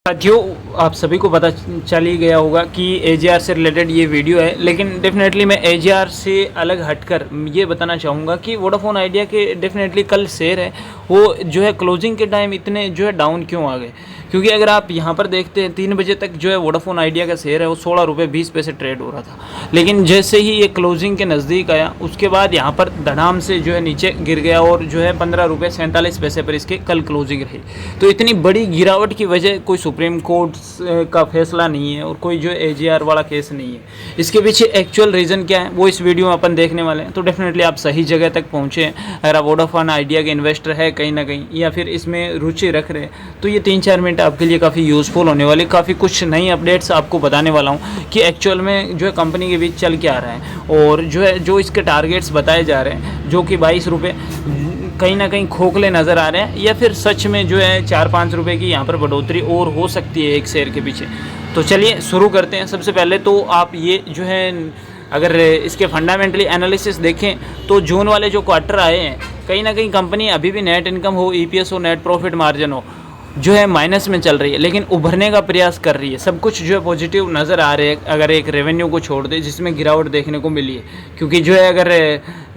साथियों, आप सभी को पता चल ही गया होगा कि एजीआर से रिलेटेड ये वीडियो है, लेकिन डेफिनेटली मैं एजीआर से अलग हटकर ये बताना चाहूँगा कि वोडाफोन आइडिया के डेफिनेटली कल शेयर है वो जो है क्लोजिंग के टाइम इतने जो है डाउन क्यों आ गए। क्योंकि अगर आप यहाँ पर देखते हैं 3 बजे तक जो है वोडाफोन आइडिया का शेयर है वो 16 रुपये 20 पैसे ट्रेड हो रहा था, लेकिन जैसे ही ये क्लोजिंग के नज़दीक आया उसके बाद यहाँ पर धड़ाम से जो है नीचे गिर गया और जो है 15 रुपये 47 पैसे पर इसके कल क्लोजिंग रही। तो इतनी बड़ी गिरावट की वजह कोई सुप्रीम कोर्ट का फैसला नहीं है और कोई जो एजीआर वाला केस नहीं है। इसके पीछे एक्चुअल रीज़न क्या है वो इस वीडियो में अपन देखने वाले हैं। तो डेफिनेटली आप सही जगह तक पहुँचे हैं। अगर आप वोडाफोन आइडिया के इन्वेस्टर है कहीं ना कहीं या फिर इसमें रुचि रख रहे हैं तो ये 3-4 मिनट आपके लिए काफ़ी यूज़फुल होने वाली। काफ़ी कुछ नई अपडेट्स आपको बताने वाला हूँ कि एक्चुअल में जो है कंपनी के बीच चल के आ रहा है और जो इसके टारगेट्स बताए जा रहे हैं जो कि 22 रुपये कहीं ना कहीं खोखले नज़र आ रहे हैं या फिर सच में जो है 4-5 रुपये की यहाँ पर बढ़ोतरी और हो सकती है एक शेयर के पीछे। तो चलिए शुरू करते हैं। सबसे पहले तो आप ये जो है अगर इसके फंडामेंटली एनालिसिस देखें तो जून वाले जो क्वार्टर आए हैं कहीं ना कहीं कंपनी अभी भी नेट इनकम हो, ईपीएस हो, नेट प्रॉफिट मार्जिन हो जो है माइनस में चल रही है, लेकिन उभरने का प्रयास कर रही है। सब कुछ जो है पॉजिटिव नज़र आ रहे हैं अगर एक रेवेन्यू को छोड़ दे जिसमें गिरावट देखने को मिली है। क्योंकि जो है अगर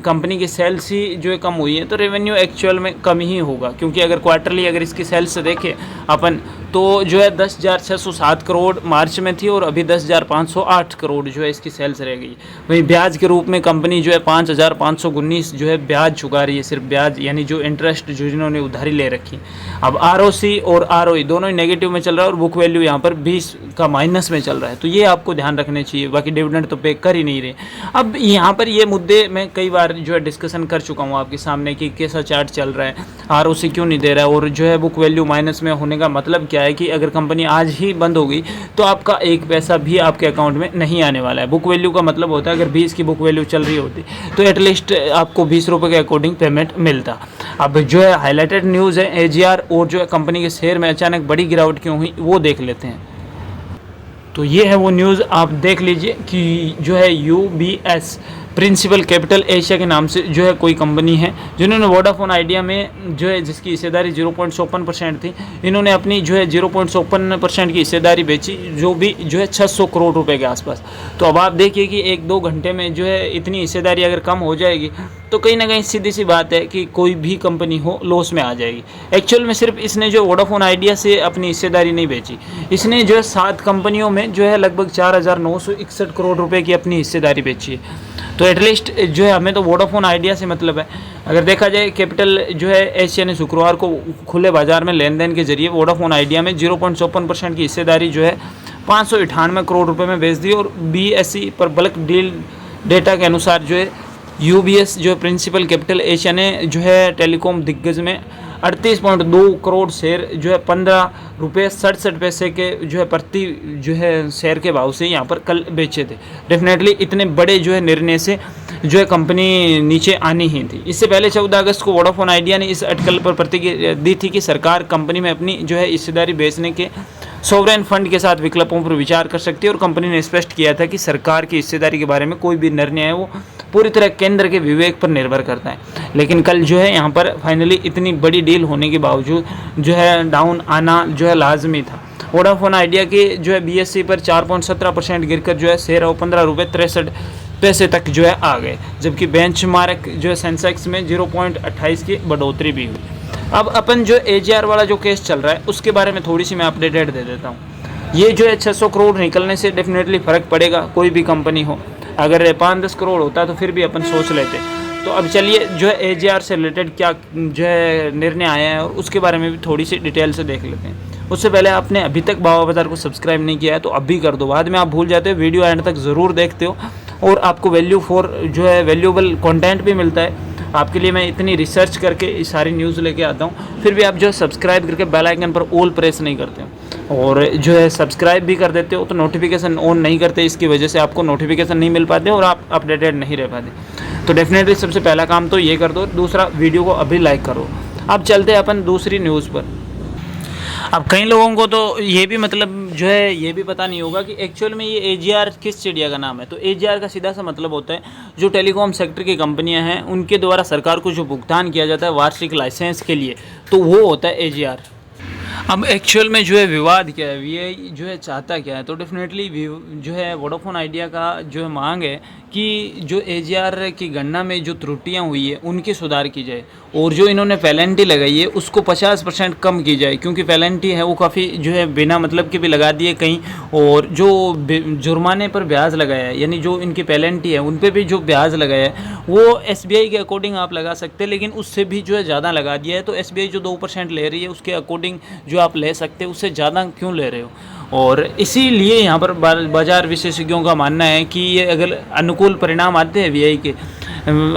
कंपनी की सेल्स ही जो है कम हुई है तो रेवेन्यू एक्चुअल में कम ही होगा। क्योंकि अगर क्वार्टरली अगर इसकी सेल्स देखें अपन तो जो है 10,607 करोड़ मार्च में थी और अभी 10,508 करोड़ जो है इसकी सेल्स रह गई। वहीं ब्याज के रूप में कंपनी जो है 5,519 जो है ब्याज चुका रही है, सिर्फ ब्याज यानी जो इंटरेस्ट जो जिन्होंने उधारी ले रखी। अब आरओसी और आरओई दोनों ही नेगेटिव में चल रहा है और बुक वैल्यू यहाँ पर 20 का माइनस में चल रहा है। तो ये आपको ध्यान रखने चाहिए। बाकी डिविडेंड तो पे कर ही नहीं रहे। अब यहाँ पर ये मुद्दे मैं कई बार जो है डिस्कशन कर चुका हूँ आपके सामने कि कैसा चार्ट चल रहा है, आरओसी क्यों नहीं दे रहा है और जो है बुक वैल्यू माइनस में होने का मतलब क्या है कि अगर कंपनी आज ही बंद हो गई तो आपका एक पैसा भी आपके अकाउंट में नहीं आने वाला है। बुक वैल्यू का मतलब होता है अगर 20 की बुक वैल्यू चल रही होती तो एटलीस्ट आपको 20 रुपये के अकॉर्डिंग पेमेंट मिलता। अब जो है हाईलाइटेड न्यूज़ है एजीआर और जो है कंपनी के शेयर में अचानक बड़ी गिरावट क्यों हुई वो देख लेते हैं। तो ये है वो न्यूज़, आप देख लीजिए कि जो है यूबीएस प्रिंसिपल कैपिटल एशिया के नाम से जो है कोई कंपनी है जिन्होंने वोडाफोन आइडिया में जो है जिसकी हिस्सेदारी 0.54% थी, इन्होंने अपनी जो है 0.54% की हिस्सेदारी बेची जो भी जो है 600 करोड़ रुपए के आसपास। तो अब आप देखिए कि 1-2 घंटे में जो है इतनी हिस्सेदारी अगर कम हो जाएगी तो कहीं ना कहीं सीधी सी बात है कि कोई भी कंपनी हो लॉस में आ जाएगी। एक्चुअल में सिर्फ इसने जो वोडाफोन आइडिया से अपनी हिस्सेदारी नहीं बेची, इसने जो है 7 कंपनियों में जो है लगभग 4,961 करोड़ रुपए की अपनी हिस्सेदारी बेची है। तो एटलीस्ट जो है हमें तो वोडाफोन आइडिया से मतलब है। अगर देखा जाए कैपिटल जो है एशिया ने शुक्रवार को खुले बाजार में लेन देन के जरिए वोडाफोन आइडिया में 0.54% की हिस्सेदारी जो है 598 करोड़ रुपए में बेच दी और बीएसई पर बल्क डील डेटा के अनुसार जो है यूबीएस जो है प्रिंसिपल कैपिटल एशिया ने जो है टेलीकॉम दिग्गज में 38.2 करोड़ शेयर जो है 15 रुपये 67 पैसे के जो है प्रति जो है शेयर के भाव से यहाँ पर कल बेचे थे। डेफिनेटली इतने बड़े जो है निर्णय से जो है कंपनी नीचे आनी ही थी। इससे पहले 14 अगस्त को वोडाफोन आइडिया ने इस अटकल पर प्रतिक्रिया दी थी कि सरकार कंपनी में अपनी जो है हिस्सेदारी बेचने के सॉवरेन फंड के साथ विकल्पों पर विचार कर सकती है और कंपनी ने स्पष्ट किया था कि सरकार की हिस्सेदारी के बारे में कोई भी निर्णय है वो पूरी तरह केंद्र के विवेक पर निर्भर करता है। लेकिन कल जो है यहाँ पर फाइनली इतनी बड़ी डील होने के बावजूद जो है डाउन आना जो है लाजमी था। वोडाफोन आइडिया के जो है बीएसई पर 4.17% गिरकर जो है शेयर 15 रुपये 63 पैसे तक जो है आ गए, जबकि बेंचमार्क जो है सेंसेक्स में 0.28 की बढ़ोतरी भी हुई। अब अपन जो एजीआर वाला जो केस चल रहा है उसके बारे में थोड़ी सी मैं अपडेटेड दे देता हूँ। ये जो है 600 करोड़ निकलने से डेफिनेटली फ़र्क पड़ेगा कोई भी कंपनी हो। अगर 5-10 करोड़ होता तो फिर भी अपन सोच लेते। तो अब चलिए जो है एजीआर से रिलेटेड क्या जो है निर्णय आया है और उसके बारे में भी थोड़ी सी डिटेल से देख लेते हैं। उससे पहले आपने अभी तक बाबा बाजार को सब्सक्राइब नहीं किया है तो अभी कर दो, बाद में आप भूल जाते हो। वीडियो एंड तक ज़रूर देखते हो और आपको वैल्यू फॉर जो है वैल्यूएबल कंटेंट भी मिलता है। आपके लिए मैं इतनी रिसर्च करके ये सारी न्यूज़ लेके आता हूँ, फिर भी आप जो है सब्सक्राइब करके बेल आइकन पर ऑल प्रेस नहीं करते हो और जो है सब्सक्राइब भी कर देते हो तो नोटिफिकेशन ऑन नहीं करते, इसकी वजह से आपको नोटिफिकेशन नहीं मिल पाते और आप अपडेटेड नहीं रह पाते। तो डेफिनेटली सबसे पहला काम तो ये कर दो, दूसरा वीडियो को अभी लाइक करो। अब चलते हैं अपन दूसरी न्यूज़ पर। अब कई लोगों को तो ये भी मतलब जो है ये भी पता नहीं होगा कि एक्चुअल में ये एजीआर किस चिड़िया का नाम है। तो एजीआर का सीधा सा मतलब होता है जो टेलीकॉम सेक्टर की कंपनियां हैं उनके द्वारा सरकार को जो भुगतान किया जाता है वार्षिक लाइसेंस के लिए, तो वो होता है एजीआर। अब एक्चुअल में जो है विवाद क्या है, वीआई जो है चाहता क्या है, तो डेफिनेटली जो है वोडाफोन आइडिया का जो है मांग है कि जो एजीआर की गणना में जो त्रुटियां हुई है उनकी सुधार की जाए, और जो इन्होंने पेनल्टी लगाई है उसको 50% कम की जाए, क्योंकि पेनल्टी है वो काफ़ी जो है बिना मतलब के भी लगा दिए कहीं, और जो जुर्माने पर ब्याज लगाया है, यानी जो इनकी पेनल्टी है उन पर भी जो ब्याज लगाया है वो एसबीआई के अकॉर्डिंग आप लगा सकते हैं, लेकिन उससे भी जो है ज़्यादा लगा दिया है। तो एसबीआई जो 2% ले रही है उसके अकॉर्डिंग जो आप ले सकते हैं उससे ज़्यादा क्यों ले रहे हो। और इसीलिए यहाँ पर बाज़ार विशेषज्ञों का मानना है कि ये अगर अनुकूल परिणाम आते हैं वीआई के,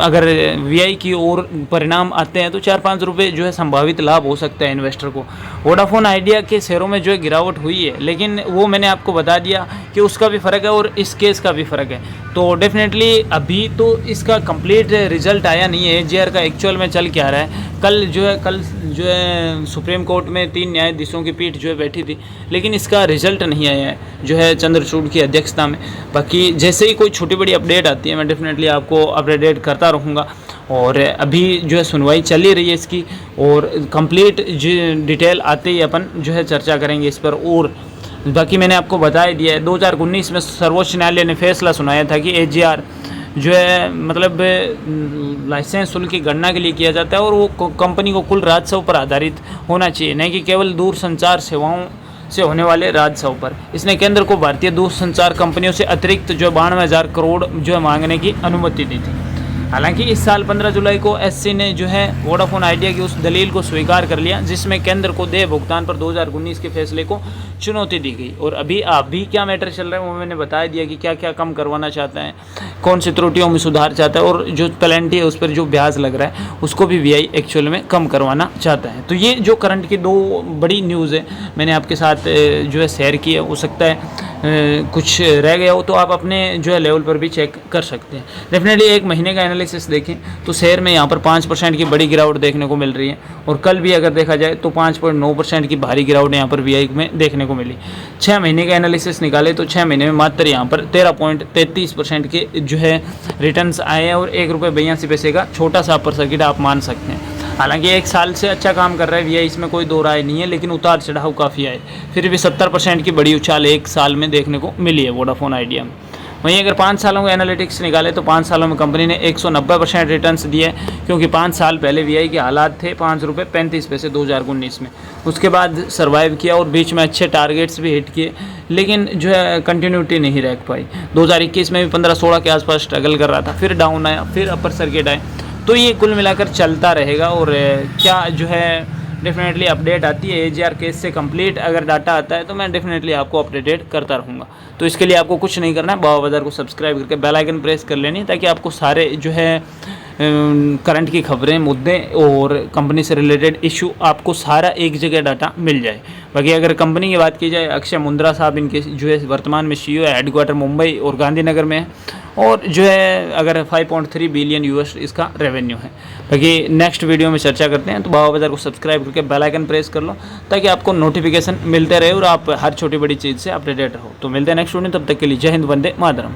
अगर वीआई की ओर परिणाम आते हैं तो 4-5 रुपये जो है संभावित लाभ हो सकता है इन्वेस्टर को। वोडाफोन आइडिया के शेयरों में जो है गिरावट हुई है, लेकिन वो मैंने आपको बता दिया कि उसका भी फ़र्क है और इस केस का भी फ़र्क है। तो डेफिनेटली अभी तो इसका कंप्लीट रिजल्ट आया नहीं है एजीआर का एक्चुअल में चल क्या रहा है। कल जो है सुप्रीम कोर्ट में 3 न्यायाधीशों की पीठ जो है बैठी थी, लेकिन इसका रिजल्ट नहीं आया है जो है चंद्रचूड़ की अध्यक्षता में। बाकी जैसे ही कोई छोटी बड़ी अपडेट आती है मैं डेफिनेटली आपको अपडेट करता रहूँगा। और अभी जो है सुनवाई चल ही रही है इसकी, और कंप्लीट डिटेल आते ही अपन जो है चर्चा करेंगे इस पर। और बाकी मैंने आपको बता ही दिया है 2019 में सर्वोच्च न्यायालय ने फैसला सुनाया था कि एजीआर जो है मतलब लाइसेंस शुल्क की गणना के लिए किया जाता है, और वो कंपनी को कुल राजस्व पर आधारित होना चाहिए, नहीं कि केवल दूरसंचार सेवाओं से होने वाले राजस्व पर। इसने केंद्र को भारतीय दूरसंचार कंपनियों से अतिरिक्त जो 92,000 करोड़ जो है मांगने की अनुमति दी थी। हालांकि इस साल 15 जुलाई को एससी ने जो है वोडाफोन आइडिया की उस दलील को स्वीकार कर लिया जिसमें केंद्र को देय भुगतान पर 2019 के फैसले को चुनौती दी गई। और अभी क्या मैटर चल रहा है वो मैंने बता दिया कि क्या क्या कम करवाना चाहता है, कौन सी त्रुटियों में सुधार चाहता है, और जो पेनल्टी है उस पर जो ब्याज लग रहा है उसको भी वीआई एक्चुअल में कम करवाना चाहता है। तो ये जो करंट की 2 बड़ी न्यूज़ है मैंने आपके साथ जो है शेयर की है। हो सकता है कुछ रह गया हो तो आप अपने जो है लेवल पर भी चेक कर सकते हैं। डेफिनेटली 1 महीने का एनालिसिस देखें तो शेयर में यहाँ पर 5% की बड़ी गिरावट देखने को मिल रही है, और कल भी अगर देखा जाए तो 5.9% की भारी गिरावट यहाँ पर वीआई में देखने को मिली। 6 महीने का एनालिसिस निकाले तो 6 महीने में मात्र यहाँ पर 13.33% के जो है रिटर्न्स आए हैं, और ₹1.82 का छोटा सा अपर सर्किट आप मान सकते हैं। हालांकि 1 साल से अच्छा काम कर रहा है वीआई, इसमें कोई दो राय नहीं है, लेकिन उतार चढ़ाव काफ़ी आए, फिर भी 70% की बड़ी उछाल 1 साल में देखने को मिली है वोडाफोन आइडिया में। वहीं अगर 5 सालों का एनालिटिक्स निकाले तो 5 सालों में कंपनी ने 190% रिटर्न्स दिए, क्योंकि 5 साल पहले वीआई के हालात थे ₹5.35 2019 में। उसके बाद सर्वाइव किया और बीच में अच्छे टारगेट्स भी हिट किए, लेकिन जो है कंटिन्यूटी नहीं रह पाई। 2021 में भी 15-16 के आसपास स्ट्रगल कर रहा था, फिर डाउन आया, फिर अपर सर्किट आए। तो ये कुल मिलाकर चलता रहेगा। और क्या जो है डेफिनेटली अपडेट आती है एजीआर केस से कंप्लीट अगर डाटा आता है तो मैं डेफिनेटली आपको अपडेट करता रहूँगा। तो इसके लिए आपको कुछ नहीं करना है, बाबा बाज़ार को सब्सक्राइब करके बेल आइकन प्रेस कर लेनी, ताकि आपको सारे जो है करंट की खबरें, मुद्दे और कंपनी से रिलेटेड इशू आपको सारा एक जगह डाटा मिल जाए। बाकी अगर कंपनी की बात की जाए, अक्षय मुंद्रा साहब इनके जो है वर्तमान में सीईओ है, हेडक्वार्टर मुंबई और गांधीनगर में है, और जो है अगर 5.3 बिलियन यूएस इसका रेवेन्यू है। बाकी नेक्स्ट वीडियो में चर्चा करते हैं। तो बाबा बाज़ार को सब्सक्राइब करके बेल आइकन प्रेस कर लो, ताकि आपको नोटिफिकेशन मिलते रहे और आप हर छोटी बड़ी चीज़ से अपडेटेड रहो। तो मिलते हैं नेक्स्ट वीडियो, तब तक के लिए जय हिंद, वंदे मातरम।